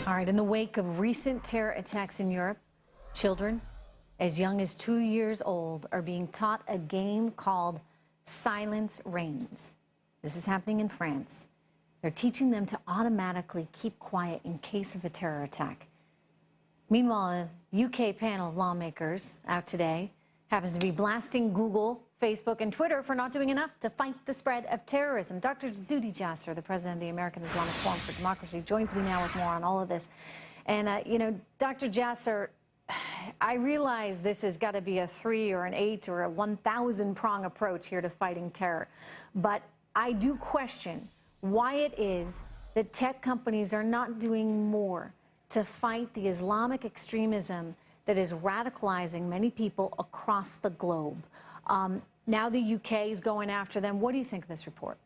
All right, in the wake of recent terror attacks in Europe, children as young as 2 years old are being taught a game called Silence Reigns. This is happening in France. They're teaching them to automatically keep quiet in case of a terror attack. Meanwhile, a UK panel of lawmakers out today happens to be blasting Google, Facebook, and Twitter for not doing enough to fight the spread of terrorism. Dr. Jasser, the president of the American Islamic Forum for Democracy, joins me now with more on all of this. And, Dr. Jasser, I realize this has got to be a 3 or an 8 or a 1,000-prong approach here to fighting terror. But I do question why it is that tech companies are not doing more to fight the Islamic extremism that is radicalizing many people across the globe. Now the UK is going after them. What do you think of this report?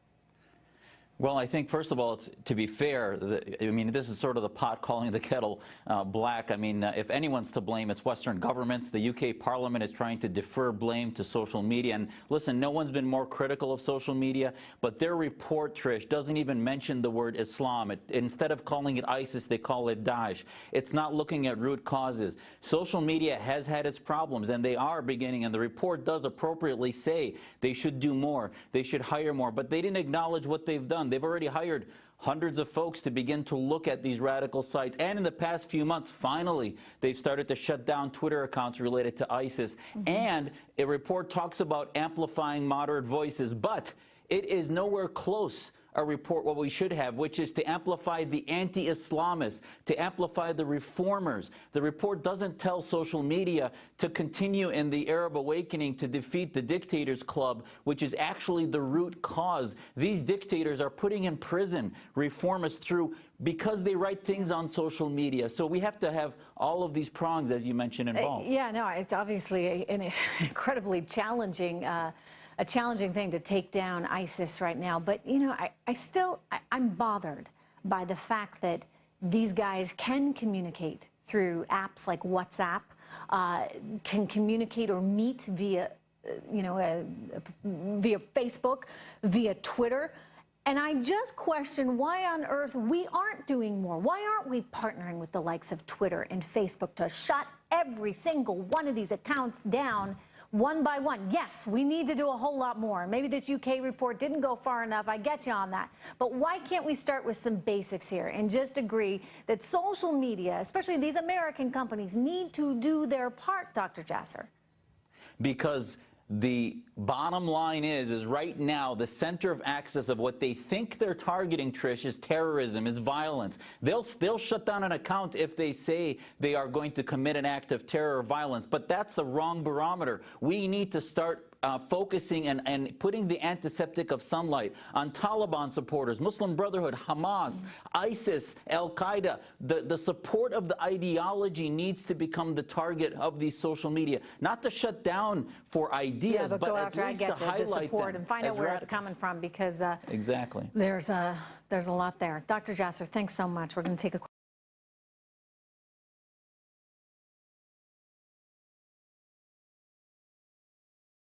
Well, I think, first of all, to be fair, this is sort of the pot calling the kettle black. If anyone's to blame, it's Western governments. The UK Parliament is trying to defer blame to social media. And listen, no one's been more critical of social media, but their report, Trish, doesn't even mention the word Islam. Instead of calling it ISIS, they call it Daesh. It's not looking at root causes. Social media has had its problems, and they are beginning, and the report does appropriately say they should do more, they should hire more, but they didn't acknowledge what they've done. They've already hired hundreds of folks to begin to look at these radical sites. And in the past few months, finally, they've started to shut down Twitter accounts related to ISIS. And a report talks about amplifying moderate voices, but it is nowhere close a report what we should have, which is to amplify the anti-Islamists, to amplify the reformers. The report doesn't tell social media to continue in the Arab awakening to defeat the dictators club, which is actually the root cause. These dictators are putting in prison reformists because they write things on social media. So we have to have all of these prongs, as you mentioned, involved. It's obviously an incredibly challenging a challenging thing to take down ISIS right now. But, I'm bothered by the fact that these guys can communicate through apps like WhatsApp, can communicate or meet via, via Facebook, via Twitter. And I just question why on earth we aren't doing more. Why aren't we partnering with the likes of Twitter and Facebook to shut every single one of these accounts down one by one? Yes, we need to do a whole lot more. Maybe this UK report didn't go far enough. I get you on that. But why can't we start with some basics here and just agree that social media, especially these American companies, need to do their part, Dr. Jasser? Because the bottom line is right now the center of access of what they think they're targeting, Trish, is terrorism, is violence. They'll shut down an account if they say they are going to commit an act of terror or violence, but that's the wrong barometer. We need to start focusing and putting the antiseptic of sunlight on Taliban supporters, Muslim Brotherhood, Hamas, ISIS, Al-Qaeda. The support of the ideology needs to become the target of these social media, not to shut down for ideas, but at least to highlight the support and find out where it's coming from, because exactly there's a lot there. Dr. Jasser, thanks so much. We're going to take a